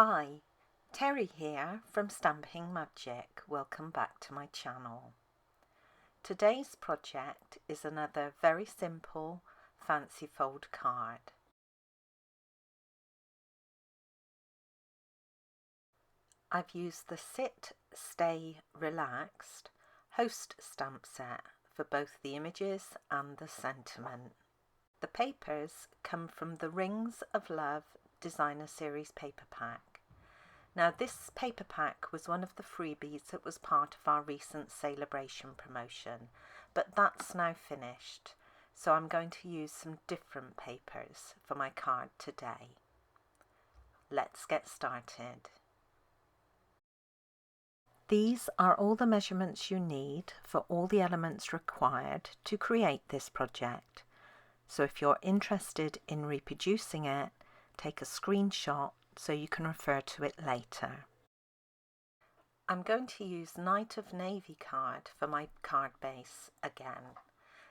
Hi, Teri here from Stamping Magic. Welcome back to my channel. Today's project is another very simple fancy fold card. I've used the Sit, Stay, Relaxed host stamp set for both the images and the sentiment. The papers come from the Rings of Love Designer Series paper pack. Now this paper pack was one of the freebies that was part of our recent celebration promotion, but that's now finished, so I'm going to use some different papers for my card today. Let's get started. These are all the measurements you need for all the elements required to create this project. So if you're interested in reproducing it, take a screenshot so you can refer to it later. I'm going to use Knight of Navy card for my card base again.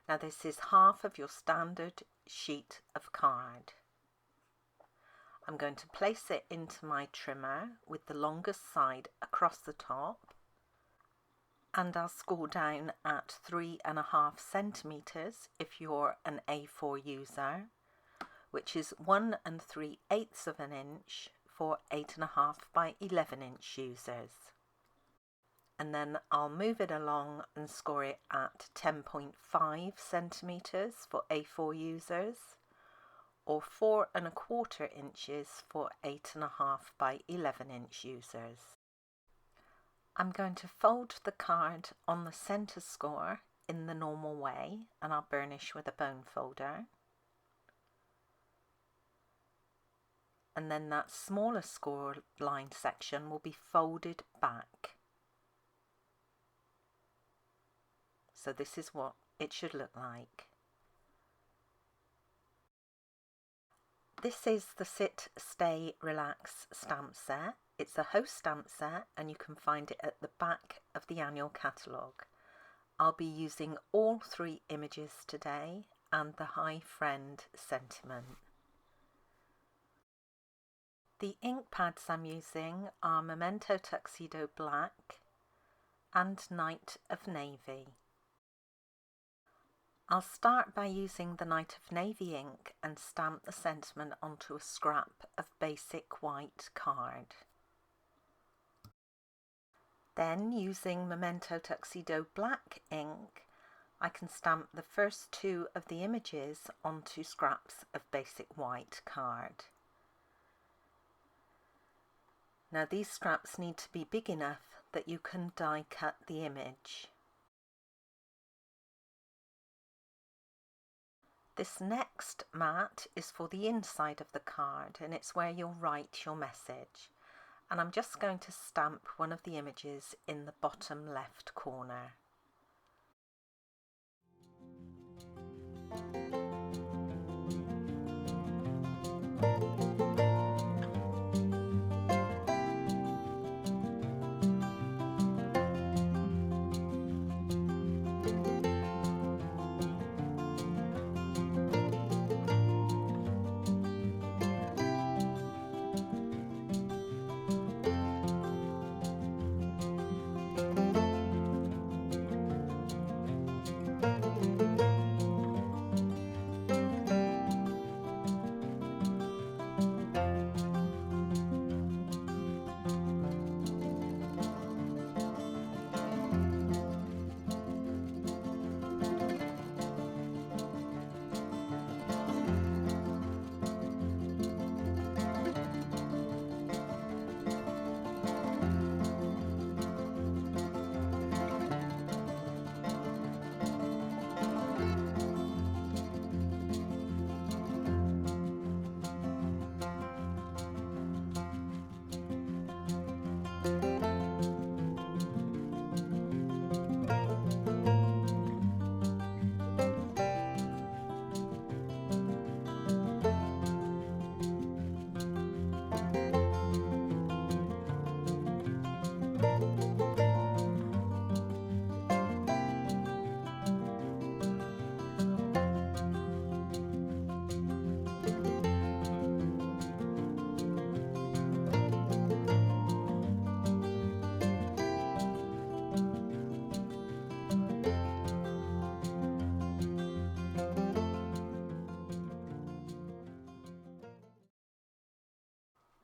Now this is half of your standard sheet of card. I'm going to place it into my trimmer with the longest side across the top, and I'll score down at 3.5 centimeters if you're an A4 user, which is 1 3/8 of an inch for 8.5 by 11 inch users. And then I'll move it along and score it at 10.5 centimeters for A4 users, or 4.25 inches for 8.5 by 11 inch users. I'm going to fold the card on the centre score in the normal way, and I'll burnish with a bone folder. And then that smaller score line section will be folded back. So this is what it should look like. This is the Sit, Stay, Relax stamp set. It's a host stamp set and you can find it at the back of the annual catalogue. I'll be using all 3 images today and the Hi Friend sentiment. The ink pads I'm using are Memento Tuxedo Black and Knight of Navy. I'll start by using the Knight of Navy ink and stamp the sentiment onto a scrap of basic white card. Then, using Memento Tuxedo Black ink, I can stamp the first 2 of the images onto scraps of basic white card. Now these scraps need to be big enough that you can die cut the image. This next mat is for the inside of the card, and it's where you'll write your message. And I'm just going to stamp one of the images in the bottom left corner.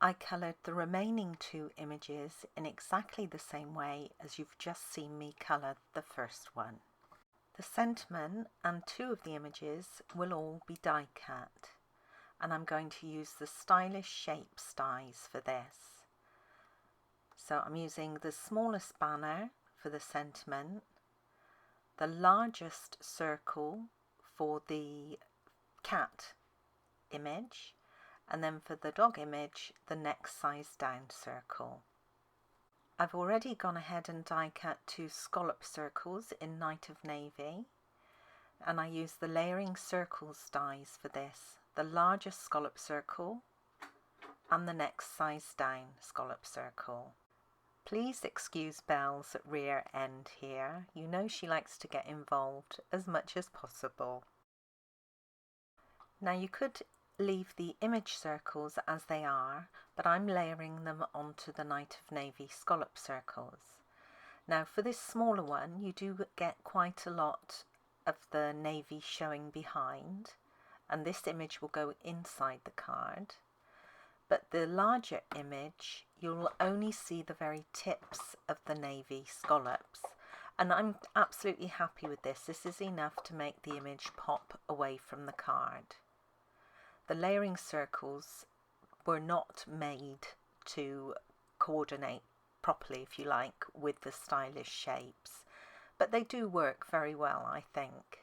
I coloured the remaining 2 images in exactly the same way as you've just seen me colour the first one. The sentiment and 2 of the images will all be die cut, and I'm going to use the stylish shapes dies for this. So I'm using the smallest banner for the sentiment, the largest circle for the cat image, and then for the dog image, the next size down circle. I've already gone ahead and die cut 2 scallop circles in Night of Navy, and I use the layering circles dies for this, the largest scallop circle and the next size down scallop circle. Please excuse Belle's rear end here, you know she likes to get involved as much as possible. Now you could leave the image circles as they are, but I'm layering them onto the Night of Navy scallop circles. Now for this smaller one you do get quite a lot of the navy showing behind, and this image will go inside the card. But the larger image, you'll only see the very tips of the navy scallops. And I'm absolutely happy with this. This is enough to make the image pop away from the card. The layering circles were not made to coordinate properly, if you like, with the stylish shapes. But they do work very well, I think.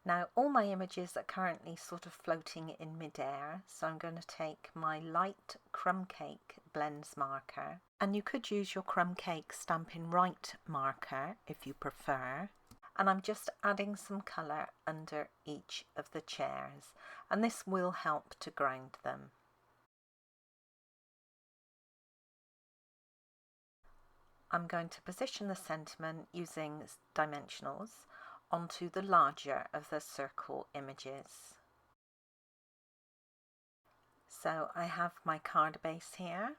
Now all my images are currently sort of floating in midair, so I'm going to take my light crumb cake blends marker, and you could use your crumb cake Stampin' Right marker if you prefer, and I'm just adding some colour under each of the chairs, and this will help to ground them. I'm going to position the sentiment using dimensionals onto the larger of the circle images. So I have my card base here,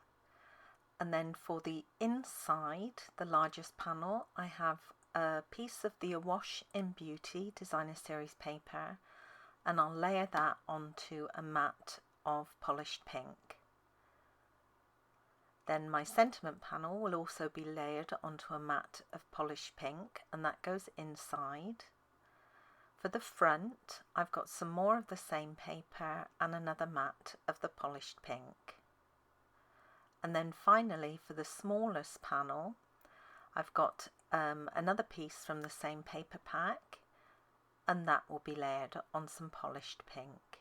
and then for the inside, the largest panel, I have a piece of the Awash in Beauty Designer Series paper, and I'll layer that onto a mat of polished pink. Then my sentiment panel will also be layered onto a mat of polished pink, and that goes inside. For the front, I've got some more of the same paper and another mat of the polished pink. And then finally, for the smallest panel, I've got another piece from the same paper pack, and that will be layered on some polished pink.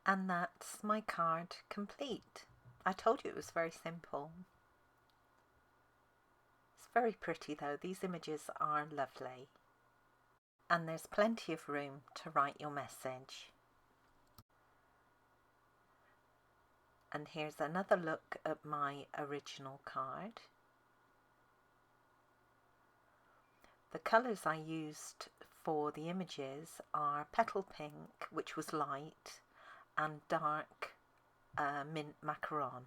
And that's my card complete. I told you it was very simple. It's very pretty though, these images are lovely. And there's plenty of room to write your message. And here's another look at my original card. The colours I used for the images are petal pink, which was light, and dark mint macaron.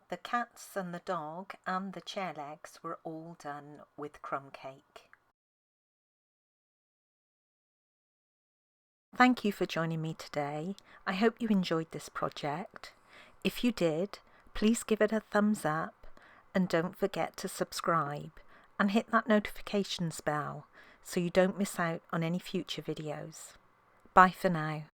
The cats and the dog and the chair legs were all done with crumb cake. Thank you for joining me today. I hope you enjoyed this project. If you did, please give it a thumbs up and don't forget to subscribe and hit that notifications bell so you don't miss out on any future videos. Bye for now.